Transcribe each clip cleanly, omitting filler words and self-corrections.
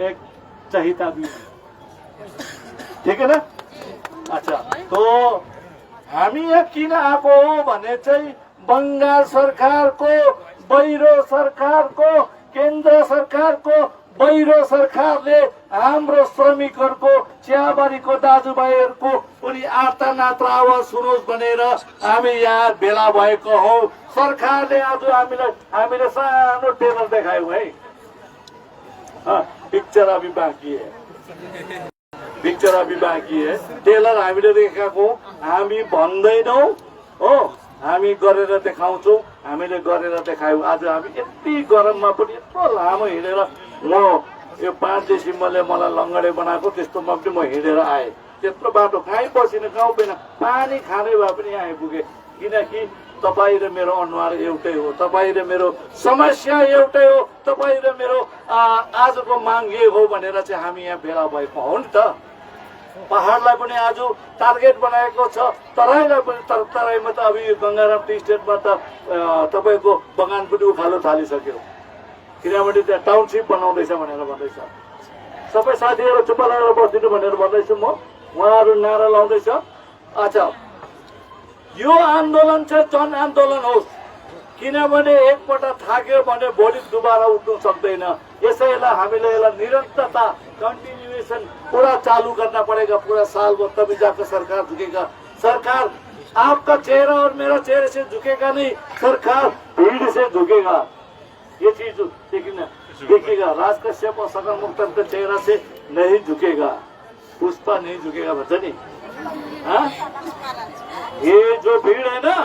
एक चहिता भी है, ठीक है ना। अच्छा, तो हामी यहाँ किन आएको हो भने चाहिँ बंगाल सरकारको बैरो सरकारको केन्द्र सरकारको बैरो सरकारले हाम्रो श्रमिकहरूको चियाबारीको दाजुभाइहरूको पनि आर्तनाद आवाज सुनोस् भनेर हामी यहाँ भेला भएको हौ। सरकारले आज हामीले सानो टेलर देखायौँ है। पिक्चर अभी बाँकी है, पिक्चर अभी बाँकी है। टेलर हामीले देखाएको हामी भन्दैनौँ हो, हामी गरेर देखाउँछौँ, हामीले गरेर देखायौँ। आज हामी यति गरममा पनि यत्रो लामो हिँडेर, म यो 5 डिसेम्बरले मलाई लङ्गडे बनाएको त्यस्तोमा पनि म हिँडेर आएँ। त्यत्रो बाटो कहीँ बसिन, गाउँ बिना पानी खाने भए पनि यहाँ आइपुगेँ, किनकि तपाईँ र मेरो अनुहार एउटै हो, तपाईँ र मेरो समस्या एउटै हो, तपाईँ र मेरो आजको माग यही हो भनेर चाहिँ हामी यहाँ भेला भएको हो नि त। पहाडलाई पनि आज टार्गेट बनाएको छ, तराईलाई पनि, तराईमा त अब यो गंगाराम टी स्टेटमा त तपाईँको बगान पनि उखालो थालिसक्यो, किनभने त्यहाँ टाउनसिप बनाउँदैछ भनेर भन्दैछ। सबै साथीहरू चुप्प लागेर बसिदिनु भनेर भन्दैछु म, उहाँहरू नारा लाउँदैछ। अच्छा, यो आन्दोलन चाहिँ जन आन्दोलन होस्, किनभने एकपल्ट थाक्यो भने भोलि दुबारा उठ्नु सक्दैन। यसैलाई हामीले यसलाई निरन्तरता कंटिन्यूएशन पूरा चालू करना पड़ेगा। पूरा साल वो तभी जाकर सरकार झुकेगा। सरकार आपका चेहरा और मेरा चेहरे से झुकेगा नहीं, सरकार भीड़ से झुकेगा। ये चीज देखिएगा, राज कश्यप और सकल मुक्तन के चेहरा से नहीं झुकेगा, पुष्पा नहीं झुकेगा भन्छ नि। हाँ, ये जो भीड़ है ना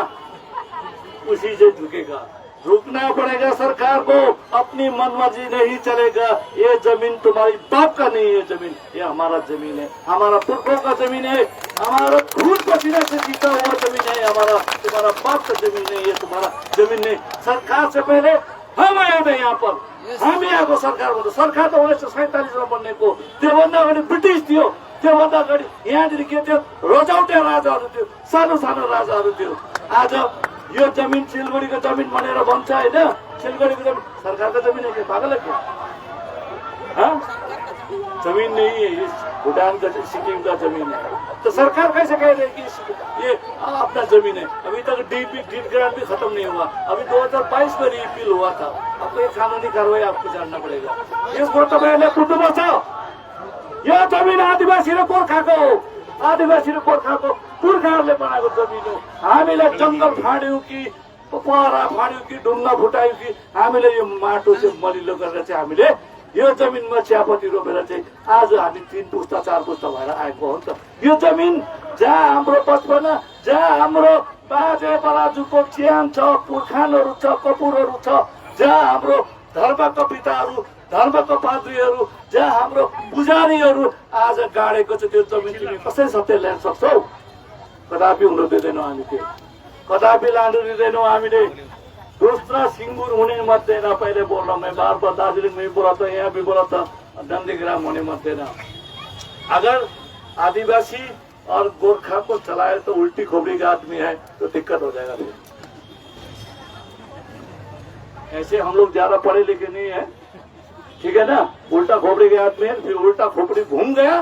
उसी से झुकेगा। रुकना पड़ेगा सरकार को, अपनी मनमर्जी नहीं चलेगा। ये जमीन तुम्हारी बाप का नहीं है, जमीन ये हमारा जमीन है, हमारा पुरखों का जमीन है, हमारा खून पसीने से जीता हुआ जमीन है, हमारा तुम्हारा बाप का जमीन है, ये तुम्हारा जमीन नहीं। सरकार से पहले हम आए थे यहाँ पर, हम यहाँ को सरकार बोलते। सरकार तो 1947 में बनने को, त्योभन्दा अगाडि ब्रिटिस थियो, त्योभन्दा अगाडि यहाँनिर के थियो, रजौटे राजाहरू थियो, सानो सानो राजाहरू थियो। आज यो जमीन सिलगढीको जमीन भनेर भन्छ होइन, सिलगढीको जमीन सरकारको जमीन है क्या? पागल है क्या? जमीन नहीं है, ये भूटान का सिक्किम का जमीन है। तो सरकार कैसे कह रही है कि ये अपना जमीन है? अभी तक डीड ग्रांट भी खत्म नहीं हुआ, अभी 2022 में रिपील हुआ था। आपको ये कानूनी कार्रवाई आपको जानना पड़ेगा। यसको तपाईँहरूले बुझ्नुपर्छ, यो जमीन आदिवासी र गोर्खाको हो, आदिवासी र गोर्खाको पुर्खाहरूले बनाएको जमीन हो। हामीले जंगल फाड्यौँ कि पहरा फाड्यौँ कि ढुङ्गा फुटायौँ कि हामीले यो माटो चाहिँ मलिलो गरेर चाहिँ हामीले यो जमिनमा चियापत्ती रोपेर चाहिँ आज हामी 3 पुस्ता 4 पुस्ता भएर आएको हो नि त। यो जमिन जहाँ हाम्रो बचपन, जहाँ हाम्रो बाजे बराजुको च्यान छ, पुर्खानहरू छ, कपुरहरू छ, जहाँ हाम्रो धर्मका पिताहरू, धर्मका पाद्रीहरू, जहाँ हाम्रो पुजारीहरू आज गाडेको छ, त्यो जमिन तिमी कसरी सत्य ल्याउन सक्छौ? कदापि हुन दिँदैनौँ हामी, त्यो कदापि लानु दिँदैनौँ हामीले। दूसरा सिंगूर होने मत देना, पहले बोल रहा हूँ मैं, बार बार दार्जिलिंग में भी बोला था, यहाँ भी बोला था, नंदीग्राम होने मत देना। अगर आदिवासी और गोरखा को चलाए तो उल्टी खोपड़ी का आदमी है तो दिक्कत हो जाएगा। ऐसे हम लोग ज्यादा पढ़े लिखे नहीं है, ठीक है ना। उल्टा खोपड़ी के आदमी है, फिर उल्टा खोपड़ी घूम गया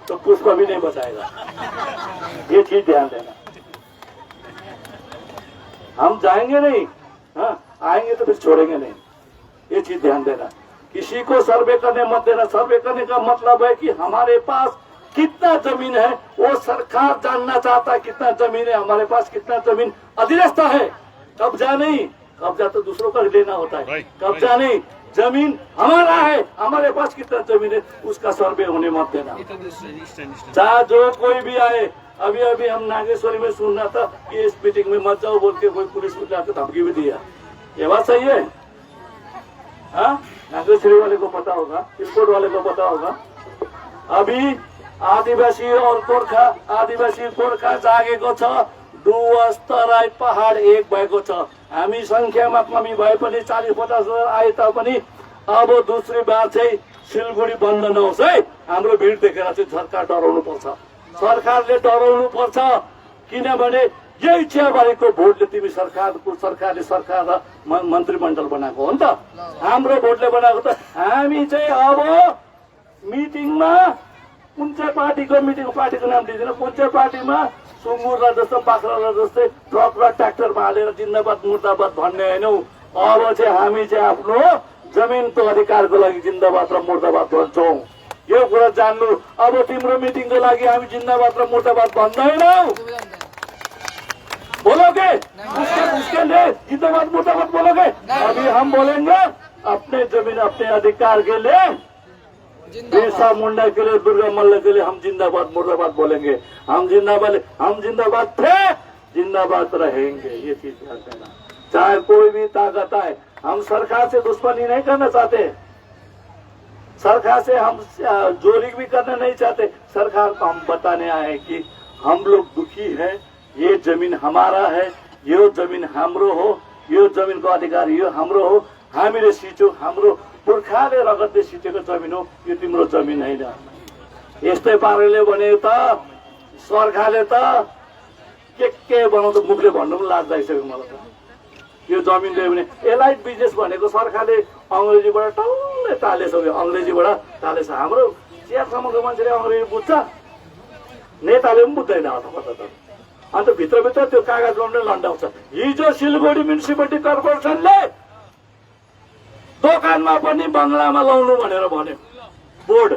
तो पुष्प भी नहीं बचाएगा। ये चीज ध्यान देना। हम जाएंगे नहीं, हाँ आएंगे तो फिर छोड़ेंगे नहीं, ये चीज ध्यान देना। किसी को सर्वे करने मत देना। सर्वे करने का मतलब है कि हमारे पास कितना जमीन है वो सरकार जानना चाहता है, कितना जमीन है हमारे पास, कितना जमीन अधिरस्त है। कब्जा नहीं, कब्जा तो दूसरों का लेना होता है, कब्जा नहीं, जमीन हमारा है, हमारे पास कितना जमीन है उसका सर्वे होने मत देना। चाहे जो कोई भी आए। अभी अभी हम नागेश्वरी में सुनना था कि इस मीटिंग में मत जाओ बोल के कोई पुलिस में जाकर धमकी भी दिया। ये बात सही है? हाँ, नागेश्वरी वाले को पता होगा, चिलकोट वाले को पता होगा। अभी आदिवासी और गोर्खा, आदिवासी गोर्खा जागेको छ, डुवर्स तराई पहाड एक भएको छ। हामी संख्यामा कमी भए पनि 40-50 हजार आए तापनि अब दूसरी बार चाहिँ सिलगढी बन्द नहोस् है। हाम्रो भिड देखेर चाहिँ सरकार डराउनु पर्छ, सरकारले डराउनु पर्छ। किनभने यही चियाबारीको भोटले तिमी सरकारले सरकार र मन्त्रीमण्डल बनाएको हो नि त। हाम्रो भोटले बनाएको त। हामी चाहिँ अब मिटिङमा कुन चाहिँ पार्टीको मिटिङ, पार्टीको नाम दिँदैन, कुन चाहिँ पार्टीमा सुँगुरलाई जस्तो बाख्रालाई जस्तै ट्रक र ट्र्याक्टरमा हालेर जिन्दाबाद मुर्दाबाद भन्ने होइनौ। अब चाहिँ हामी चाहिँ आफ्नो जमिनको अधिकारको लागि जिन्दाबाद र मुर्दाबाद भन्छौँ। यो कुरा जान्नु। अब तिम्रो मिटिङको लागि हामी जिन्दाबाद र मुर्दाबाद भन्दैनौ। बोलोगे उसके लिए जिंदाबाद मुर्दाबाद बोलोगे? अभी हम बोलेंगे अपने जमीन अपने अधिकार के लिए, बिरसा मुंडा के लिए, दुर्गा मल्ल के लिए हम जिंदाबाद मुर्दाबाद बोलेंगे। हम जिंदाबाद थे, जिंदाबाद रहेंगे। ये चीज ध्यान देना। चाहे कोई भी ताकत आए, हम सरकार से दुश्मनी नहीं करना चाहते, सरकार से हम जोरी भी करना नहीं चाहते। सरकार को हम बताने आए कि हम लोग दुखी है, ये जमीन हमारा है, यो जमीन हाम्रो हो, यो जमीनको अधिकार यो हाम्रो हो, हामीले सिचो, हाम्रो पुर्खाले रगतले सिचेको जमीन हो, यो तिम्रो जमीन होइन। यस्तै पाराले भने त सरकारले त के बनाउँछ, मुखले भन्नु पनि लाज लागिसक्यो मलाई त। यो जमीन दियो भने एलाइट बिजनेस भनेको सरकारले अङ्ग्रेजीबाट टल्लै टालेसक्यो, अङ्ग्रेजीबाट टालेछ। हाम्रो चियासम्मको मान्छेले अङ्ग्रेजी बुझ्छ, नेताले पनि बुझ्दैन अथवा त। अन्त भित्रभित्र त्यो कागज बनाउने लन्डाउँछ। हिजो सिलगढी म्युनिसिपालिटी कर्पोरेसनले दोकानमा पनि बङ्गलामा लाउनु भनेर भन्यो, बोर्ड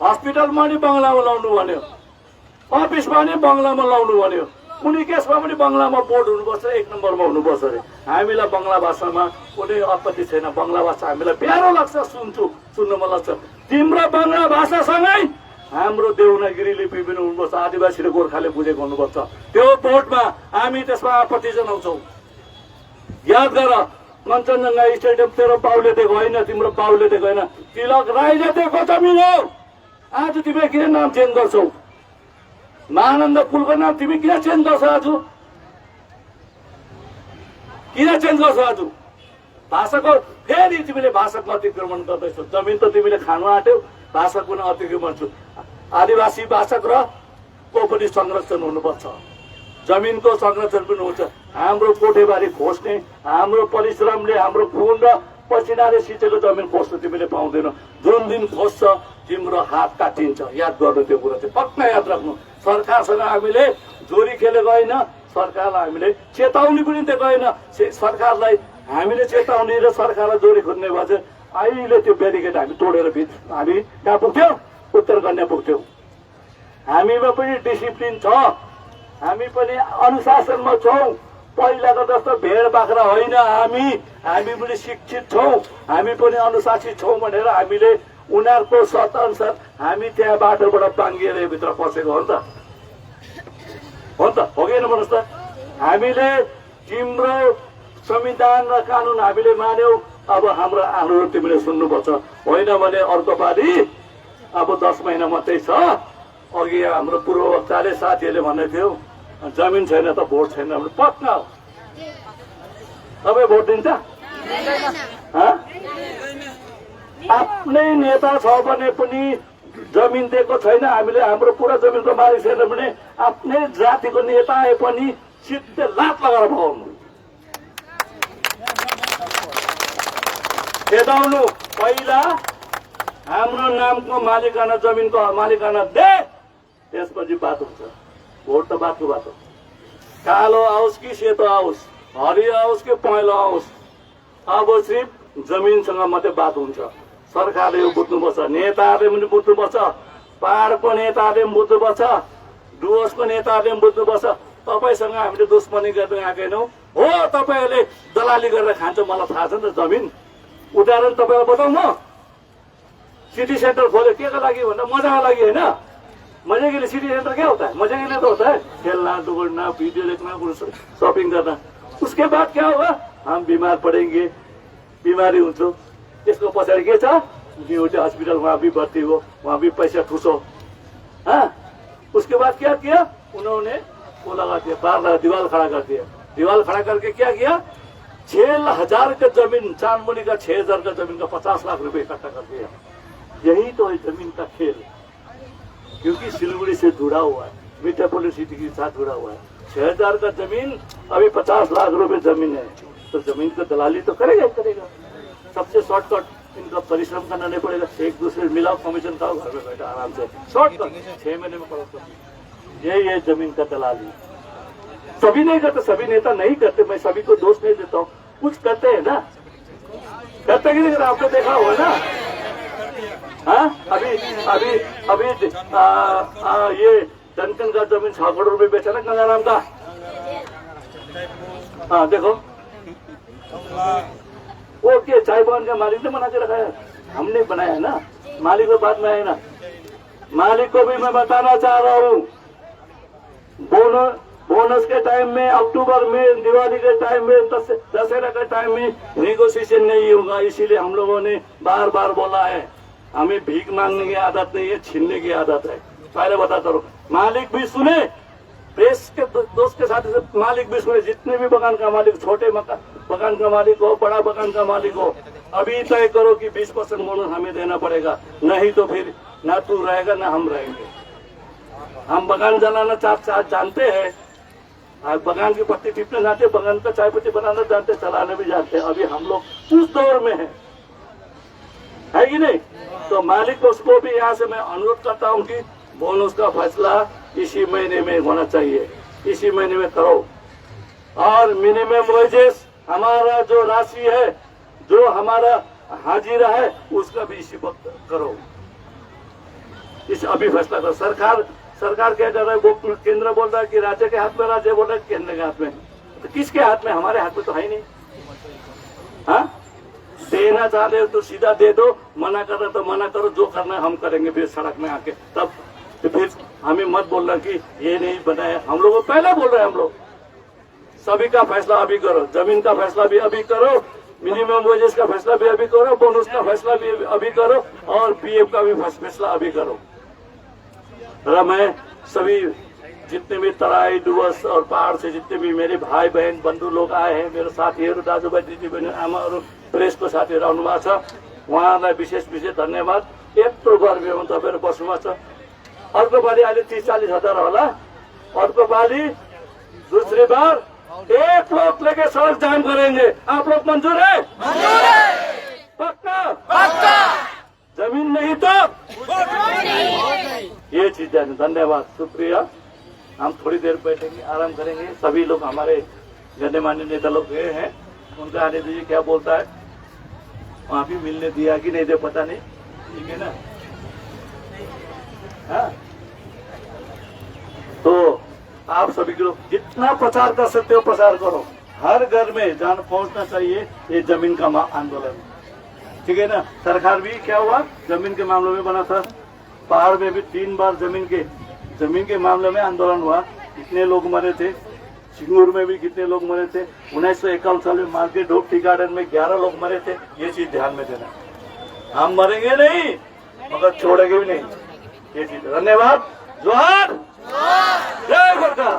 हस्पिटलमा पनि बङ्गलामा लाउनु भन्यो, अफिसमा पनि बङ्गलामा लाउनु भन्यो, कुनै केसमा पनि बङ्गलामा बोर्ड हुनुपर्छ, 1 नम्बरमा हुनुपर्छ अरे। हामीलाई बङ्गला भाषामा कुनै आपत्ति छैन, बङ्गला भाषा हामीलाई प्यारो लाग्छ, सुन्न मन लाग्छ। तिम्रो बङ्गला भाषासँगै हाम्रो देवनागरी लिपि पनि हुनुपर्छ, आदिवासी र गोर्खाले बुझेको हुनुपर्छ। त्यो बोर्डमा हामी त्यसमा आपत्ति जनाउँछौँ। याद गर, कञ्चनजङ्घा स्टेडियम तेरो बाउले दिएको होइन, तिम्रो बाउले दिएको होइन, तिलक राईले दिएको जमिन हो। आज तिमीले किन नाम चेन्ज गर्छौ? महानन्द पुलको नाम तिमी किन चेन्ज गर्छौ? आज किन चेन्ज गर्छौ? आज भाषाको फेरि तिमीले भाषाको अतिक्रमण गर्दैछौ। जमिन त तिमीले खानु आँट्यौ, भाषाको पनि अतिक्रमण छु। आदिवासी भाषा र को पनि संरक्षण हुनुपर्छ, जमिनको संरक्षण पनि हुन्छ। हाम्रो कोठेबारी खोज्ने, हाम्रो परिश्रमले, हाम्रो खुन र पसिनाले सिचेको जमिन खोज्नु तिमीले पाउँदैनौ। जुन दिन खोज्छ तिम्रो हात काटिन्छ। याद गर्नु, त्यो कुरा चाहिँ पक्का याद राख्नु। सरकारसँग हामीले जोरी खेलेको होइन, सरकारलाई हामीले चेतावनी पनि दिएको होइन। सरकारलाई हामीले चेतावनी र सरकारलाई जोरी खोज्ने भए चाहिँ अहिले त्यो ब्यारिकेड हामी तोडेर हामी कहाँ पुग्थ्यौँ? उत्तर कन्या पुग्थ्यौँ। हामीमा पनि डिसिप्लिन छ, हामी पनि अनुशासनमा छौँ। पहिलाको जस्तो भेड बाख्रा होइन, हामी पनि शिक्षित छौँ, हामी पनि अनुशासित छौँ भनेर हामीले उनीहरूको शर्त अनुसार हामी त्यहाँ बाटोबाट बाङ्गिएर भित्र पसेको हो नि त, हो नि त, हो कि होइन भन्नुहोस् त? हामीले तिम्रो संविधान र कानुन हामीले मान्यौ। अब हाम्रो अनुरोध तिमीले सुन्नुपर्छ, होइन भने अर्को पालि अब 10 महिना मात्रै छ। अघि हाम्रो पूर्व वक्ताले साथीहरूले भन्दै थियो जमिन छैन त भोट छैन भने पक्का हो। तपाईँ भोट दिन्छ? आफ्नै नेता छ भने पनि जमिन दिएको छैन, हामीले हाम्रो पुरा जमिनको मालिक छैन भने आफ्नै जातिको नेता आए पनि सिधै लात लगाएर भगाउनु, खेदाउनु। पहिला हाम्रो नामको मालिकाना जमिनको मालिकाना दे, त्यसपछि बात हुन्छ। भोट त बातको बात हो। कालो आओस् कि सेतो आओस्, हरियो आओस् कि पहेँलो आओस्, अब सिर्फ जमिनसँग मात्रै बात हुन्छ। सरकारले यो बुझ्नुपर्छ, नेताहरूले पनि बुझ्नुपर्छ, पहाडको नेताहरूले पनि बुझ्नुपर्छ, डुवर्सको नेताहरूले पनि बुझ्नुपर्छ। तपाईँसँग हामीले दुश्मनी गर्न आएनौँ हो, तपाईँहरूले दलाली गरेर खान्छ, मलाई थाहा छ नि त। जमिन उदाहरण तपाईँलाई बताउँ म, सिटी सेन्टर खोल्यो के को लागि भन्दा मजाको लागि होइन। मजे के लिए सिटी सेंटर क्या होता है? मजे के लिए तो होता है खेलना, दौड़ना, वीडियो देखना, शॉपिंग करना। उसके बाद क्या होगा? हम बीमार पड़ेंगे, बीमारी हुन्छ। त्यसको पछाडि के छ? न्यूटी हॉस्पिटल, वहाँ भी भर्ती हो, वहाँ भी पैसा ठूसो। हाँ, उसके बाद क्या किया उन्होंने? वो लगा दिया, बार लगा, दीवार खड़ा कर दिया। दीवार खड़ा करके क्या किया? 6,000 का जमीन, चांदमुनी का 6,000 का जमीन का 50 लाख रुपए इकट्ठा कर दिया। यही तो है जमीन का खेल, क्योंकि सिलगुड़ी से जुड़ा हुआ है, मेट्रोपोलिटन सिटी के साथ जुड़ा हुआ है। 6,000 का जमीन, अभी 50 लाख रुपए जमीन है, तो जमीन का दलाली तो करेगा ही करेगा। सबसे शॉर्टकट इनका परिश्रम करना नहीं पड़ेगा, एक दूसरे मिलाओ, कमीशन खाओ, घर में बैठा आराम से शॉर्टकट 6 महीने में करो। ये जमीन का दलाली सभी नहीं करते, सभी नेता नहीं करते, मैं सभी को दोष नहीं देता हूँ, कुछ करते हैं ना, करते कि नहीं, आपने देखा हुआ ना। हाँ अभी अभी अभी ये डंकन का जमीन 6 करोड़ रुपए बेचा ना गंगाराम का। हाँ देखो वो क्या चाय बगान का मालिक ने बना के रखा है, हमने बनाया ना, मालिक को बाद में आए ना। मालिक को भी मैं बताना चाह रहा हूँ, बोनस के टाइम में, अक्टूबर में, दिवाली के टाइम में, दशहरा के टाइम में नेगोशिएशन नहीं होगा, इसीलिए हम लोगों ने बार बार बोला है। हमें भीख मांगने की आदत नहीं है, छीनने की आदत है। पहले बताता रहो, मालिक भी सुने, प्रेस के दोस्त के साथ मालिक भी सुने, जितने भी बगान का मालिक, छोटे बगान का मालिक हो, बड़ा बगान का मालिक हो, अभी तय करो कि 20% बोनस हमें देना पड़ेगा, नहीं तो फिर ना तू रहेगा ना हम रहेंगे। हम बगान जलाना जानते हैं, बगान की पत्ती टिपने जानते, बगान का चाय पत्ती बनाना जानते, चलाने भी जानते हैं। अभी हम लोग उस दौर में है कि नहीं? तो मालिक को उसको भी यहाँ से मैं अनुरोध करता हूँ कि बोनस का फैसला इसी महीने में होना चाहिए, इसी महीने में करो। और मिनिमम वेजेस हमारा जो राशि है, जो हमारा हाजिरा है, उसका भी इसी वक्त करो, इस अभी फैसला करो। सरकार क्या कर रहा है, वो केंद्र बोल रहा है कि राज्य के हाथ में, राज्य बोल रहा है केंद्र के हाथ में, तो किसके हाथ में? हमारे हाथ में तो है ही नहीं। हाँ देना चाह रहे हो तो सीधा दे दो, मना कर रहे तो मना करो, जो करना है हम करेंगे फिर सड़क में आके। तब तो फिर हमें मत बोलना कि ये नहीं बनाया, हम लोग पहले बोल रहे हैं, हम लोग सभी का फैसला अभी करो, जमीन का फैसला भी अभी करो, मिनिमम वेजेस का फैसला भी अभी करो, बोनस का फैसला भी अभी करो, और पीएफ का भी फैसला अभी करो। मैं सभी जितने भी तराई, डुवर्स और पहाड़ से जितने भी मेरे भाइ बहन बन्धु लोग आए हैं, मेरो साथीहरू, दाजुभाइ, दिदीबहिनी, आमाहरू, प्रेसको साथीहरू आउनु भएको छ, उहाँहरूलाई विशेष धन्यवाद। यत्रो गर्मीमा तपाईँहरू बस्नुभएको छ। अर्को पालि अहिले 30-40 हजार होला, अर्को पालि दूसरी बार 1 लाख लेके सड़क जाम करेंगे। आप लोग मंजूर है? पक्का? जमीन नहीं तो ये चीज है। धन्यवाद, शुक्रिया। हम थोड़ी देर बैठेंगे, आराम करेंगे। सभी लोग हमारे गण्यमान्य नेता लोग गए हैं, उनका आने दीजिए, क्या बोलता है। वहां भी मिलने दिया कि नहीं दे पता नहीं, ठीक है ना। हाँ तो आप सभी लोग जितना प्रचार कर सकते हो प्रचार करो, हर घर में जान पहुंचना चाहिए ये जमीन का आंदोलन, ठीक है ना। सरकार भी क्या हुआ, जमीन के मामलों में बना था, पहाड़ में भी 3 बार जमीन के मामले में आंदोलन हुआ, कितने लोग मरे थे। सिंगूर में भी कितने लोग मरे थे। 1951 साल में मार्केट होप टी गार्डन में 11 लोग मरे थे। ये चीज ध्यान में देना, हम मरेंगे नहीं मगर छोड़ेंगे भी नहीं, ये चीज। धन्यवाद। जोहार, जय गोरखा।